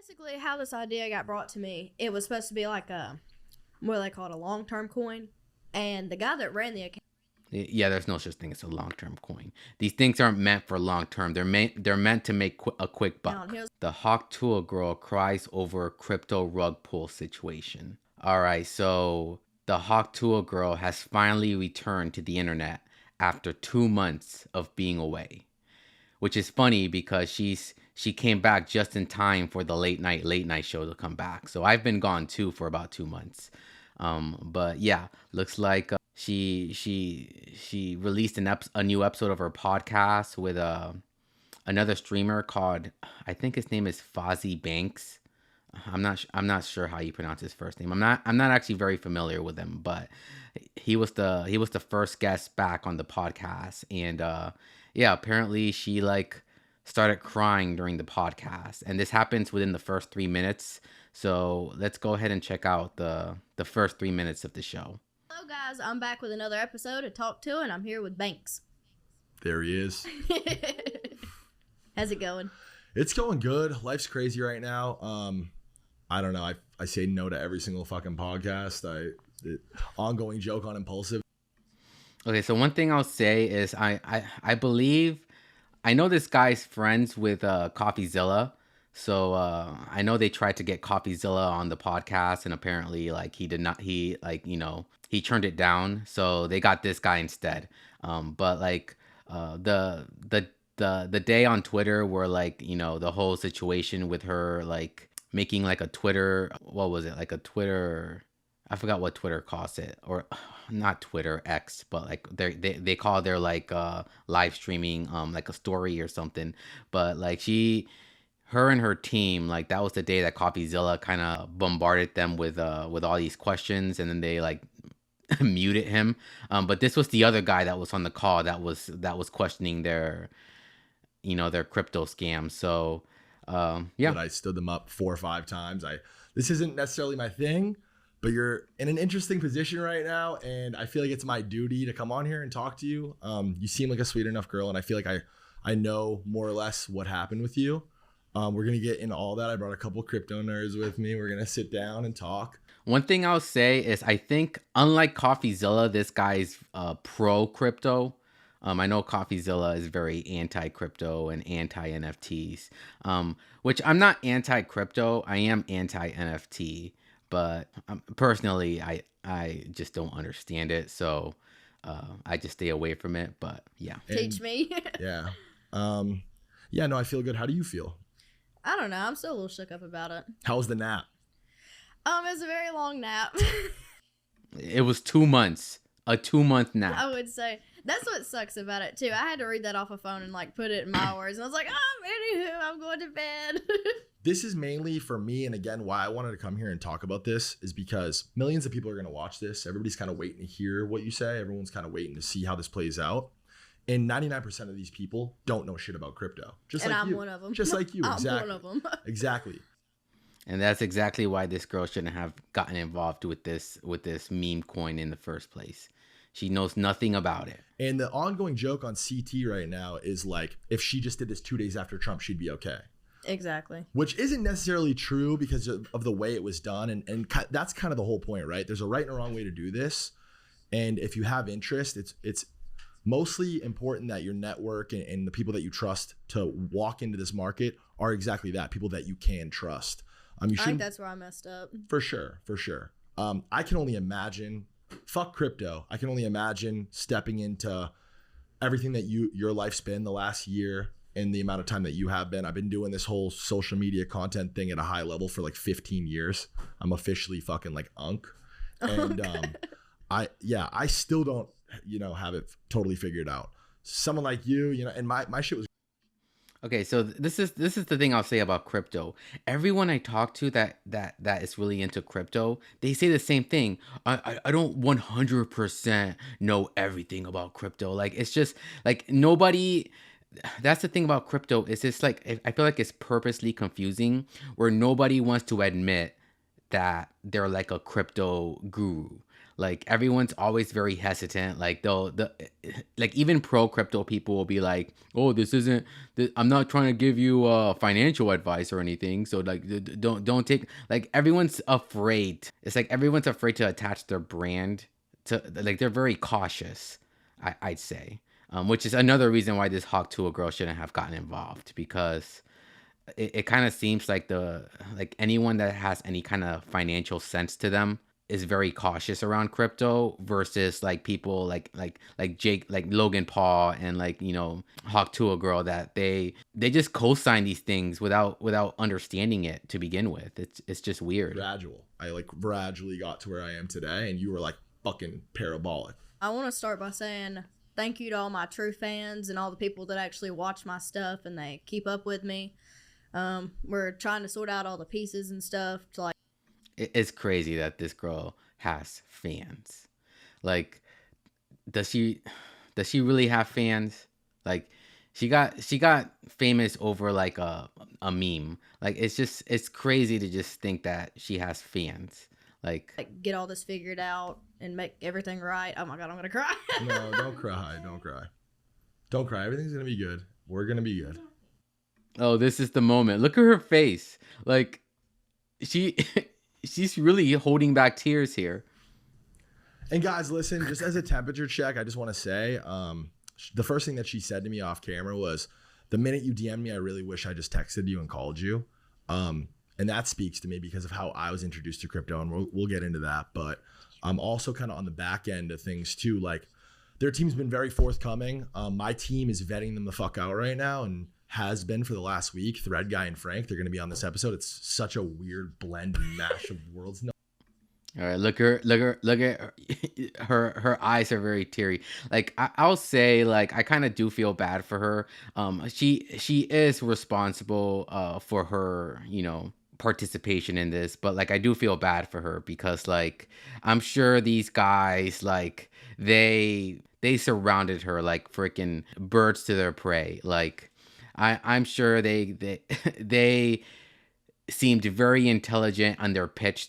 basically how this idea got brought to me, it was supposed to be like what they call it, a long-term coin. And the guy that ran the account. Yeah, there's no such thing as a long-term coin. These things aren't meant for long-term. They're meant to make a quick buck. The Hawk Tuah girl cries over crypto rug pull situation. All right, so the Hawk Tuah girl has finally returned to the internet after 2 months of being away, which is funny because she came back just in time for the late night show to come back. So I've been gone too for about 2 months. But yeah, looks like she released a new episode of her podcast with another streamer called, I think his name is Fozzie Banks. I'm not sure how you pronounce his first name. I'm not actually very familiar with him, but he was the first guest back on the podcast, and yeah, apparently she like started crying during the podcast, and this happens within the first 3 minutes. So let's go ahead and check out the first 3 minutes of the show. Hello guys, I'm back with another episode of Talk To, and I'm here with Banks. There he is. How's it going? It's going good. Life's crazy right now. I don't know. I say no to every single fucking podcast. Ongoing joke on Impulsive. Okay, so one thing I'll say is I believe I know this guy's friends with CoffeeZilla. So I know they tried to get CoffeeZilla on the podcast, and apparently like he turned it down. So they got this guy instead. But like the day on Twitter where like, the whole situation with her like making like a Twitter, what was it? Like a Twitter, I forgot what Twitter calls it, or not Twitter, X, but like they call their like live streaming like a story or something. But like her and her team, like that was the day that CoffeeZilla kind of bombarded them with all these questions, and then they like muted him. But this was the other guy that was on the call that was questioning their crypto scam. So yeah, but I stood them up 4 or 5 times. This isn't necessarily my thing, but you're in an interesting position right now, and I feel like it's my duty to come on here and talk to you. You seem like a sweet enough girl, and I feel like I know more or less what happened with you. We're gonna get into all that. I brought a couple crypto nerds with me. We're gonna sit down and talk. One thing I'll say is I think unlike CoffeeZilla, this guy's pro crypto. I know CoffeeZilla is very anti-crypto and anti-NFTs, which I'm not anti-crypto. I am anti-NFT, but personally, I just don't understand it. So I just stay away from it. But yeah. Teach me. Yeah. Yeah, no, I feel good. How do you feel? I don't know. I'm still a little shook up about it. How was the nap? It was a very long nap. It was 2 months. A 2-month nap. I would say. That's what sucks about it, too. I had to read that off a phone and, like, put it in my words. And I was like, anywho, I'm going to bed. This is mainly for me, and again, why I wanted to come here and talk about this is because millions of people are going to watch this. Everybody's kind of waiting to hear what you say. Everyone's kind of waiting to see how this plays out. And 99% of these people don't know shit about crypto. Just and like I'm you. one of them. Just like you. I'm Exactly. one of them. Exactly. And that's exactly why this girl shouldn't have gotten involved with this meme coin in the first place. She knows nothing about it. And the ongoing joke on CT right now is like, if she just did this 2 days after Trump, she'd be okay. Exactly. Which isn't necessarily true because of the way it was done. And that's kind of the whole point, right? There's a right and a wrong way to do this. And if you have interest, it's mostly important that your network and the people that you trust to walk into this market are exactly that, people that you can trust. I think that's where I messed up. For sure. I can only imagine, fuck crypto. I can only imagine stepping into everything that your life's been the last year and the amount of time that you have been. I've been doing this whole social media content thing at a high level for like 15 years. I'm officially fucking like Unk. And I still don't, have it totally figured out. Someone like you, and my shit was. Okay, so this is the thing I'll say about crypto. Everyone I talk to that is really into crypto, they say the same thing. I don't 100% know everything about crypto. Like, it's just like nobody. That's the thing about crypto, is it's like, I feel like it's purposely confusing, where nobody wants to admit that they're like a crypto guru. Like everyone's always very hesitant. Like like even pro crypto people will be like, "Oh, I'm not trying to give you financial advice or anything." So like, don't take, like everyone's afraid. It's like everyone's afraid to attach their brand to, like they're very cautious. I'd say, which is another reason why this Hawk Tuah girl shouldn't have gotten involved, because it kind of seems like like anyone that has any kind of financial sense to them is very cautious around crypto, versus like people like Jake, like Logan Paul, and like, you know, Hawk Tuah girl, that they just co-sign these things without understanding it to begin with. It's just weird. Gradual. I like gradually got to where I am today, and you were like fucking parabolic. I want to start by saying thank you to all my true fans and all the people that actually watch my stuff and they keep up with me. We're trying to sort out all the pieces and stuff to like. It's crazy that this girl has fans. Like, does she really have fans? Like, she got famous over like a meme. Like, it's crazy to just think that she has fans. Like Get all this figured out and make everything right. Oh my god, I'm gonna cry. No, don't cry. Don't cry. Don't cry. Everything's gonna be good. We're gonna be good. Oh, this is the moment. Look at her face. Like, she's really holding back tears here. And guys, listen, just as a temperature check, I just want to say, the first thing that she said to me off camera was, the minute you DM me, I really wish I just texted you and called you. And that speaks to me because of how I was introduced to crypto, and we'll get into that. But I'm also kind of on the back end of things too. Like, their team's been very forthcoming. My team is vetting them the fuck out right now, and has been for the last week. Thread Guy and Frank, they're going to be on this episode. It's such a weird blend and mash of worlds. All right, look at her. Her eyes are very teary. Like, I'll say, like, I kind of do feel bad for her. She is responsible for her, you know, participation in this, but like I do feel bad for her, because like I'm sure these guys, like they surrounded her like freaking birds to their prey. Like I'm sure they seemed very intelligent on their pitch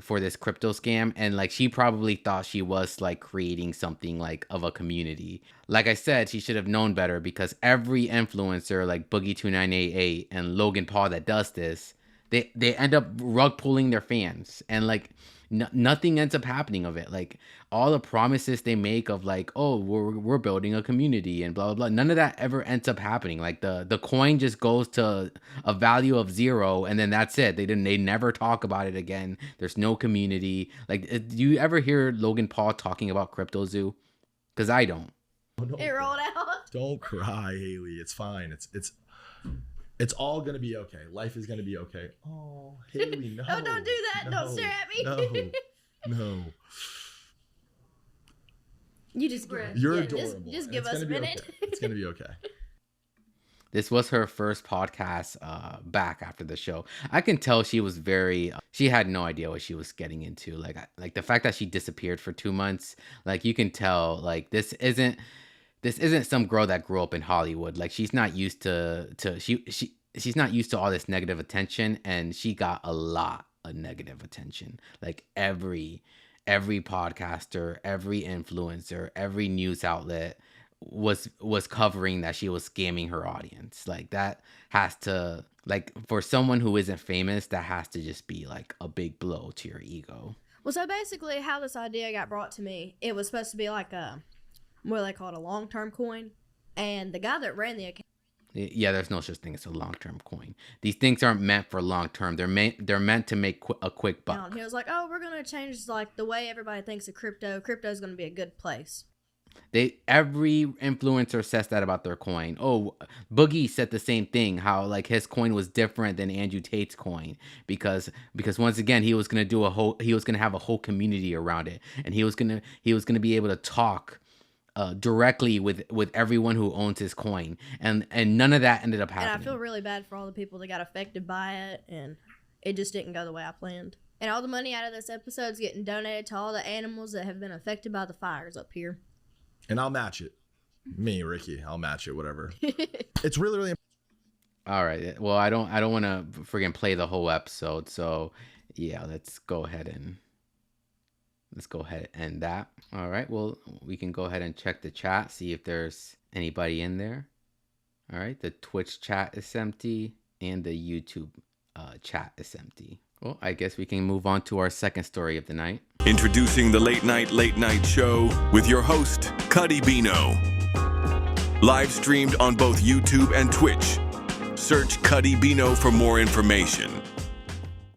for this crypto scam, and like she probably thought she was like creating something like of a community. Like I said, she should have known better, because every influencer like Boogie2988 and Logan Paul that does this, they end up rug pulling their fans, and like nothing ends up happening of it. Like all the promises they make of like, oh, we're building a community and blah blah blah, none of that ever ends up happening. Like the coin just goes to a value of 0, and then that's it. They never talk about it again. There's no community. Like, do you ever hear Logan Paul talking about Crypto Zoo? Because I don't. It rolled out. Don't cry, Haley. It's fine. It's all gonna be okay. Life is gonna be okay. Oh, Haley, no. No, don't do that. No, don't stare at me. No. You just You're adorable. Just give us a minute. Okay. It's gonna be okay. This was her first podcast back after the show. I can tell she was very, she had no idea what she was getting into. Like the fact that she disappeared for 2 months, like you can tell, like this isn't some girl that grew up in Hollywood. Like she's not used she's not used to all this negative attention, and she got a lot of negative attention. Like every podcaster, every influencer, every news outlet was covering that she was scamming her audience. Like that has to, like, for someone who isn't famous, that has to just be like a big blow to your ego. Well, so basically how this idea got brought to me, it was supposed to be like what do they call it, a long-term coin, and the guy that ran the account. Yeah, there's no such thing as a long-term coin. These things aren't meant for long-term. They're meant to make a quick buck. He was like, oh, we're going to change like the way everybody thinks of crypto. Crypto's going to be a good place. Every influencer says that about their coin. Oh, Boogie said the same thing, how like his coin was different than Andrew Tate's coin because once again he was going to have a whole community around it, and he was going to be able to talk directly with everyone who owns his coin, and none of that ended up happening. And I feel really bad for all the people that got affected by it, and it just didn't go the way I planned. And all the money out of this episode is getting donated to all the animals that have been affected by the fires up here. And I'll match it. Me, Ricky, I'll match it, whatever. It's really, really all right. Well, I don't want to friggin' play the whole episode, so yeah, let's go ahead and let's go ahead and end that. All right, well, we can go ahead and check the chat, see if there's anybody in there. All right, the Twitch chat is empty and the YouTube chat is empty. Well, I guess we can move on to our second story of the night. Introducing the Late Night Show with your host, Cuddy Bino. Live streamed on both YouTube and Twitch. Search Cuddy Bino for more information.